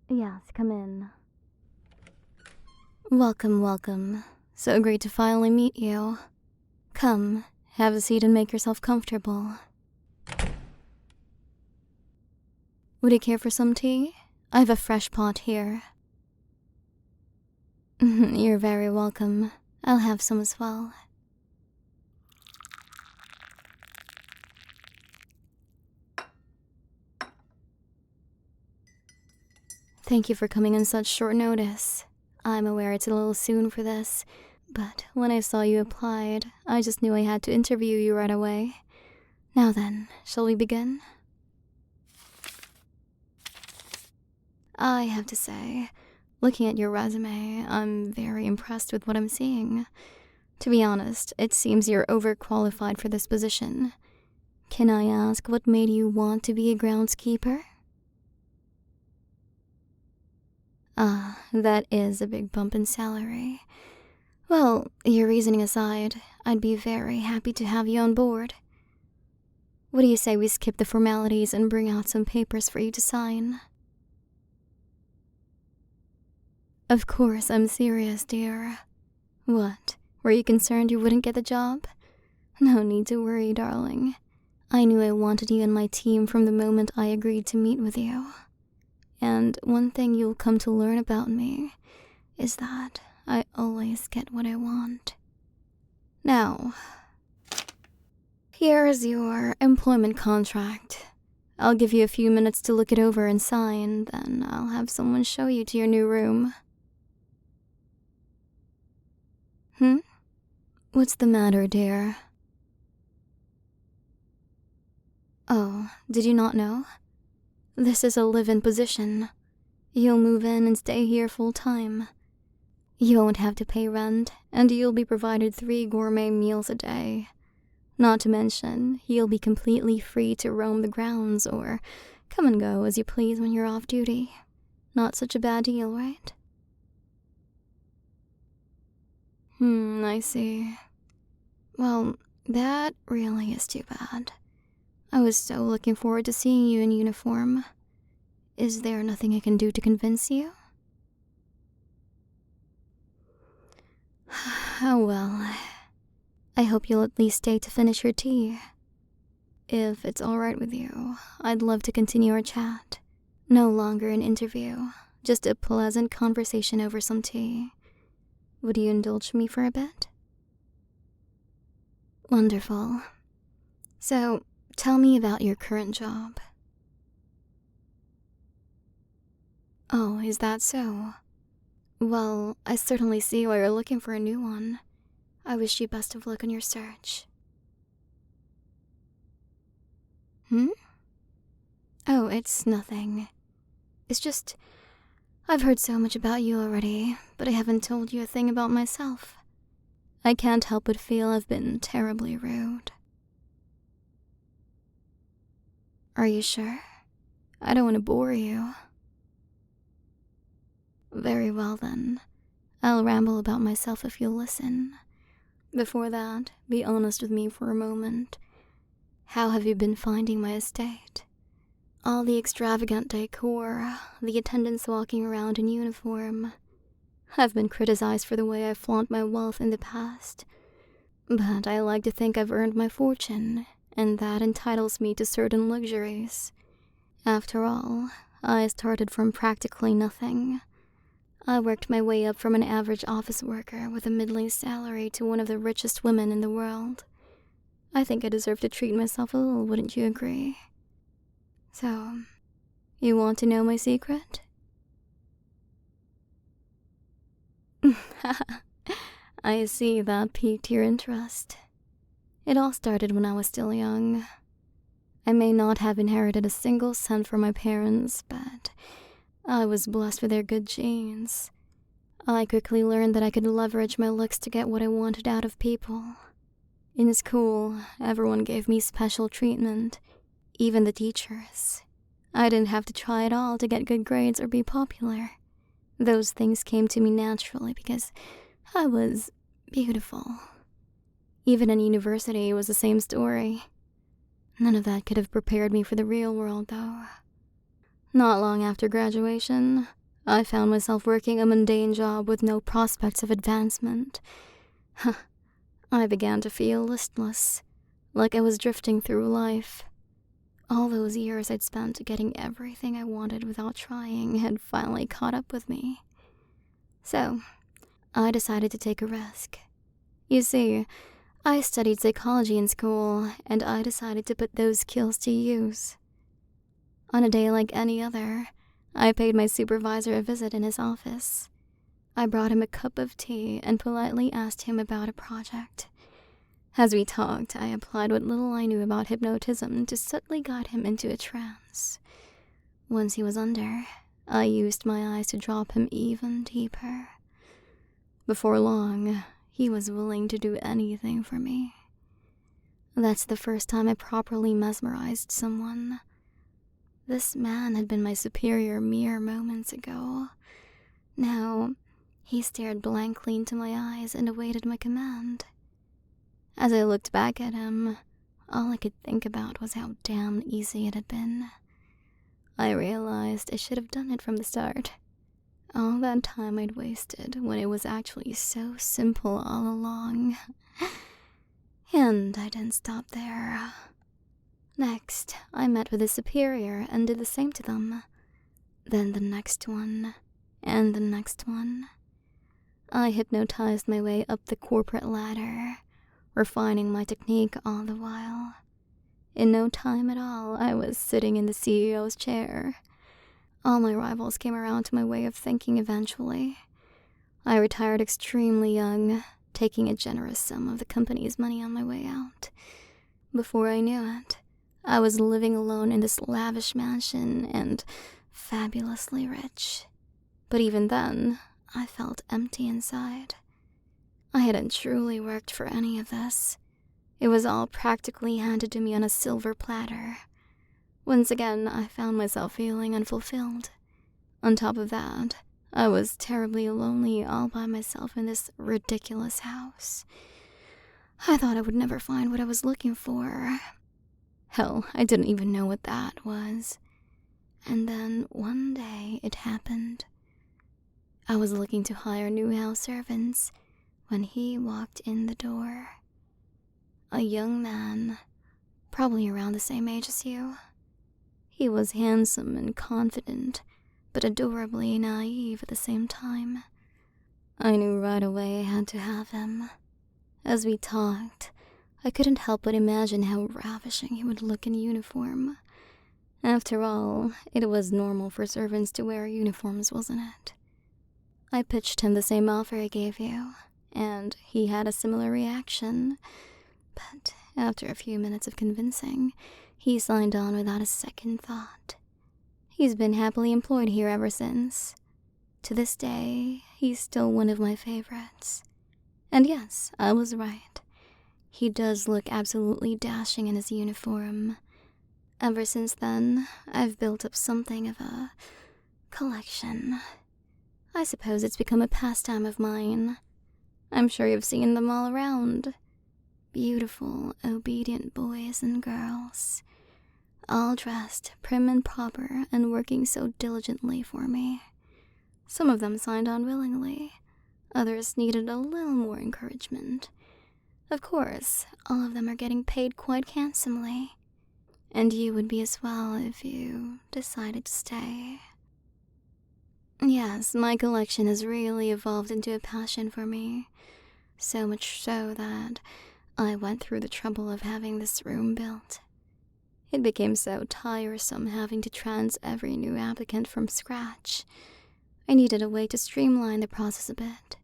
Yes, come in. Welcome, welcome. So great to finally meet you. Come, have a seat and make yourself comfortable. Would you care for some tea? I have a fresh pot here. You're very welcome. I'll have some as well. Thank you for coming on such short notice. I'm aware it's a little soon for this, but when I saw you applied, I just knew I had to interview you right away. Now then, shall we begin? I have to say, looking at your resume, I'm very impressed with what I'm seeing. To be honest, it seems you're overqualified for this position. Can I ask what made you want to be a groundskeeper? Ah, that is a big bump in salary. Well, your reasoning aside, I'd be very happy to have you on board. What do you say we skip the formalities and bring out some papers for you to sign? Of course, I'm serious, dear. What? Were you concerned you wouldn't get the job? No need to worry, darling. I knew I wanted you on my team from the moment I agreed to meet with you. And one thing you'll come to learn about me is that I always get what I want. Now, here's your employment contract. I'll give you a few minutes to look it over and sign, then I'll have someone show you to your new room. What's the matter, dear? Oh, did you not know? This is a live-in position. You'll move in and stay here full-time. You won't have to pay rent, and you'll be provided 3 gourmet meals a day. Not to mention, you'll be completely free to roam the grounds or come and go as you please when you're off duty. Not such a bad deal, right? I see. Well, that really is too bad. I was so looking forward to seeing you in uniform. Is there nothing I can do to convince you? Oh well. I hope you'll at least stay to finish your tea. If it's alright with you, I'd love to continue our chat. No longer an interview, just a pleasant conversation over some tea. Would you indulge me for a bit? Wonderful. So, tell me about your current job. Oh, is that so? Well, I certainly see why you're looking for a new one. I wish you best of luck on your search. Oh, it's nothing. It's just, I've heard so much about you already, but I haven't told you a thing about myself. I can't help but feel I've been terribly rude. Are you sure? I don't want to bore you. Very well then. I'll ramble about myself if you'll listen. Before that, be honest with me for a moment. How have you been finding my estate? All the extravagant decor, the attendants walking around in uniform. I've been criticized for the way I flaunt my wealth in the past, but I like to think I've earned my fortune, and that entitles me to certain luxuries. After all, I started from practically nothing. I worked my way up from an average office worker with a middling salary to one of the richest women in the world. I think I deserve to treat myself a little, wouldn't you agree? So, you want to know my secret? I see that piqued your interest. It all started when I was still young. I may not have inherited a single cent from my parents, but I was blessed with their good genes. I quickly learned that I could leverage my looks to get what I wanted out of people. In school, everyone gave me special treatment, even the teachers. I didn't have to try at all to get good grades or be popular. Those things came to me naturally because I was beautiful. Even in university, it was the same story. None of that could have prepared me for the real world, though. Not long after graduation, I found myself working a mundane job with no prospects of advancement. I began to feel listless, like I was drifting through life. All those years I'd spent getting everything I wanted without trying had finally caught up with me. So, I decided to take a risk. You see, I studied psychology in school, and I decided to put those skills to use. On a day like any other, I paid my supervisor a visit in his office. I brought him a cup of tea and politely asked him about a project. As we talked, I applied what little I knew about hypnotism to subtly guide him into a trance. Once he was under, I used my eyes to drop him even deeper. Before long, he was willing to do anything for me. That's the first time I properly mesmerized someone. This man had been my superior mere moments ago. Now, he stared blankly into my eyes and awaited my command. As I looked back at him, all I could think about was how damn easy it had been. I realized I should have done it from the start. All that time I'd wasted when it was actually so simple all along. And I didn't stop there. Next, I met with a superior and did the same to them. Then the next one, and the next one. I hypnotized my way up the corporate ladder, refining my technique all the while. In no time at all, I was sitting in the CEO's chair. All my rivals came around to my way of thinking eventually. I retired extremely young, taking a generous sum of the company's money on my way out. Before I knew it, I was living alone in this lavish mansion and fabulously rich. But even then, I felt empty inside. I hadn't truly worked for any of this. It was all practically handed to me on a silver platter. Once again, I found myself feeling unfulfilled. On top of that, I was terribly lonely all by myself in this ridiculous house. I thought I would never find what I was looking for. Hell, I didn't even know what that was. And then one day it happened. I was looking to hire new house servants when he walked in the door. A young man, probably around the same age as you. He was handsome and confident, but adorably naive at the same time. I knew right away I had to have him. As we talked, I couldn't help but imagine how ravishing he would look in uniform. After all, it was normal for servants to wear uniforms, wasn't it? I pitched him the same offer I gave you, and he had a similar reaction. But after a few minutes of convincing, he signed on without a second thought. He's been happily employed here ever since. To this day, he's still one of my favorites. And yes, I was right. He does look absolutely dashing in his uniform. Ever since then, I've built up something of a collection. I suppose it's become a pastime of mine. I'm sure you've seen them all around. Beautiful, obedient boys and girls, all dressed prim and proper and working so diligently for me. Some of them signed on willingly. Others needed a little more encouragement. Of course, all of them are getting paid quite handsomely. And you would be as well if you decided to stay. Yes, my collection has really evolved into a passion for me. So much so that I went through the trouble of having this room built. It became so tiresome having to trans every new applicant from scratch. I needed a way to streamline the process a bit.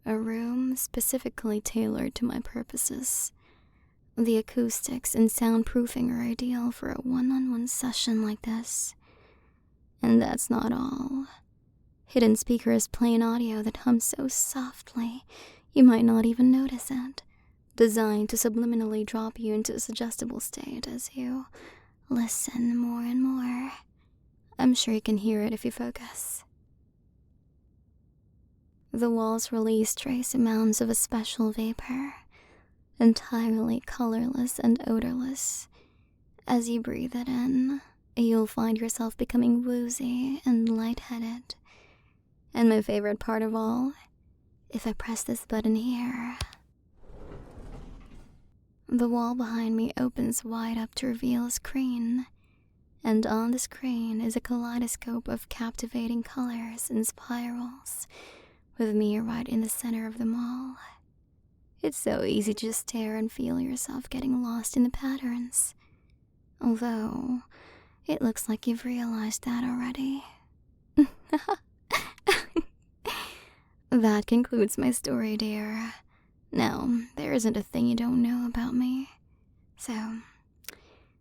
A room specifically tailored to my purposes. The acoustics and soundproofing are ideal for a one-on-one session like this. And that's not all. Hidden speakers play an audio that hums so softly you might not even notice it, designed to subliminally drop you into a suggestible state as you listen more and more. I'm sure you can hear it if you focus. The walls release trace amounts of a special vapor, entirely colorless and odorless. As you breathe it in, you'll find yourself becoming woozy and lightheaded. And my favorite part of all, if I press this button here, the wall behind me opens wide up to reveal a screen, and on the screen is a kaleidoscope of captivating colors and spirals, with me right in the center of them all. It's so easy to just stare and feel yourself getting lost in the patterns, although it looks like you've realized that already. That concludes my story, dear. Now, there isn't a thing you don't know about me. So,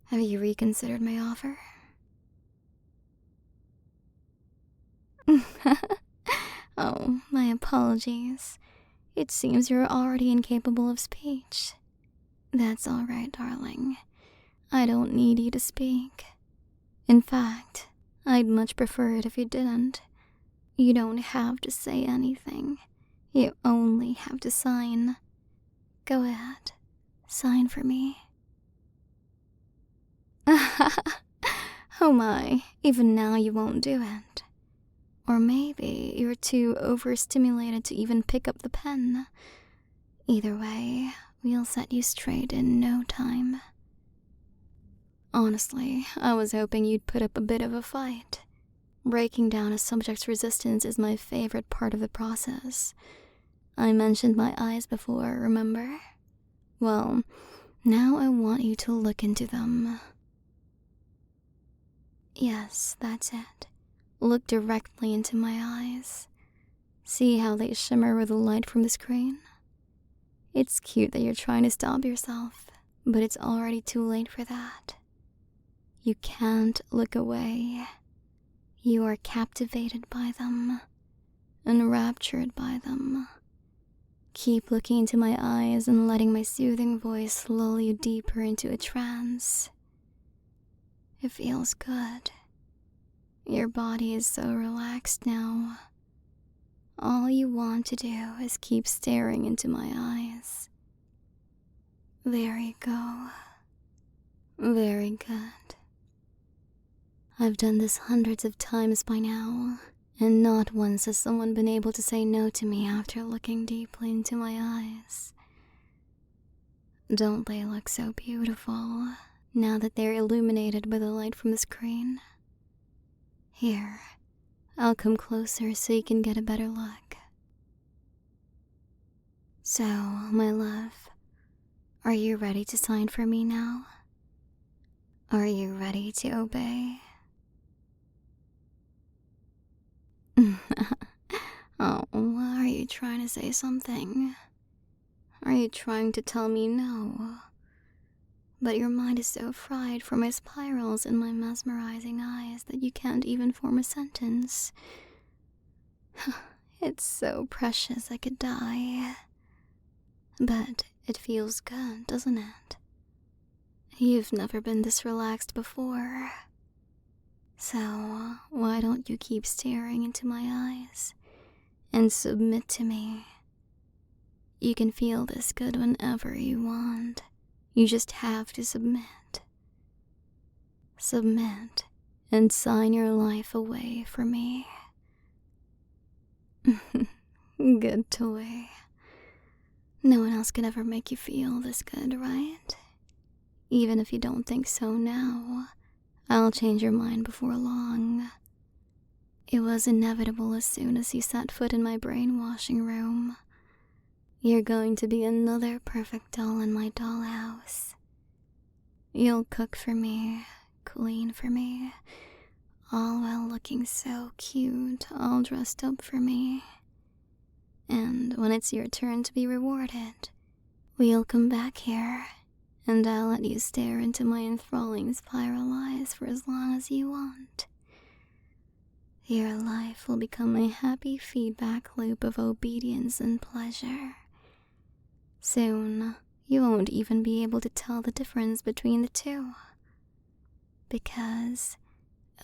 have you reconsidered my offer? Oh, my apologies. It seems you're already incapable of speech. That's all right, darling. I don't need you to speak. In fact, I'd much prefer it if you didn't. You don't have to say anything. You only have to sign. Go ahead. Sign for me. Oh my, even now you won't do it. Or maybe you're too overstimulated to even pick up the pen. Either way, we'll set you straight in no time. Honestly, I was hoping you'd put up a bit of a fight. Breaking down a subject's resistance is my favorite part of the process. I mentioned my eyes before, remember? Well, now I want you to look into them. Yes, that's it. Look directly into my eyes. See how they shimmer with the light from the screen? It's cute that you're trying to stop yourself, but it's already too late for that. You can't look away. You are captivated by them, enraptured by them. Keep looking into my eyes and letting my soothing voice lull you deeper into a trance. It feels good. Your body is so relaxed now. All you want to do is keep staring into my eyes. There you go. Very good. I've done this hundreds of times by now, and not once has someone been able to say no to me after looking deeply into my eyes. Don't they look so beautiful, now that they're illuminated by the light from the screen? Here, I'll come closer so you can get a better look. So, my love, are you ready to sign for me now? Are you ready to obey? Oh, are you trying to say something? Are you trying to tell me no? But your mind is so fried from my spirals and my mesmerizing eyes that you can't even form a sentence. It's so precious I could die. But it feels good, doesn't it? You've never been this relaxed before. So, why don't you keep staring into my eyes and submit to me? You can feel this good whenever you want. You just have to submit. Submit and sign your life away for me. Good toy. No one else could ever make you feel this good, right? Even if you don't think so now, I'll change your mind before long. It was inevitable as soon as you set foot in my brainwashing room. You're going to be another perfect doll in my dollhouse. You'll cook for me, clean for me, all while looking so cute, all dressed up for me. And when it's your turn to be rewarded, we'll come back here, and I'll let you stare into my enthralling spiral eyes for as long as you want. Your life will become a happy feedback loop of obedience and pleasure. Soon, you won't even be able to tell the difference between the two. Because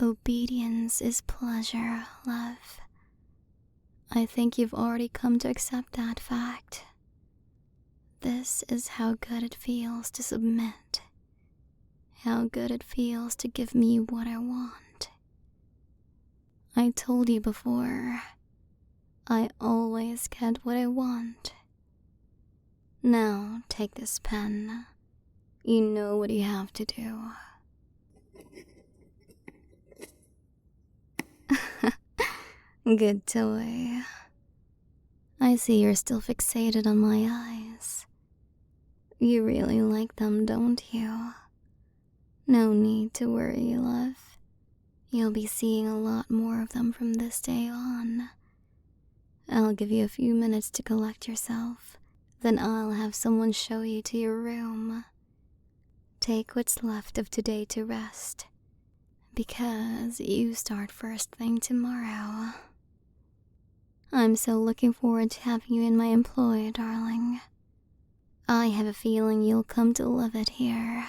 obedience is pleasure, love. I think you've already come to accept that fact. This is how good it feels to submit. How good it feels to give me what I want. I told you before, I always get what I want. Now take this pen. You know what you have to do. Good toy. I see you're still fixated on my eyes. You really like them, don't you? No need to worry, love. You'll be seeing a lot more of them from this day on. I'll give you a few minutes to collect yourself, then I'll have someone show you to your room. Take what's left of today to rest, because you start first thing tomorrow. I'm so looking forward to having you in my employ, darling. I have a feeling you'll come to love it here.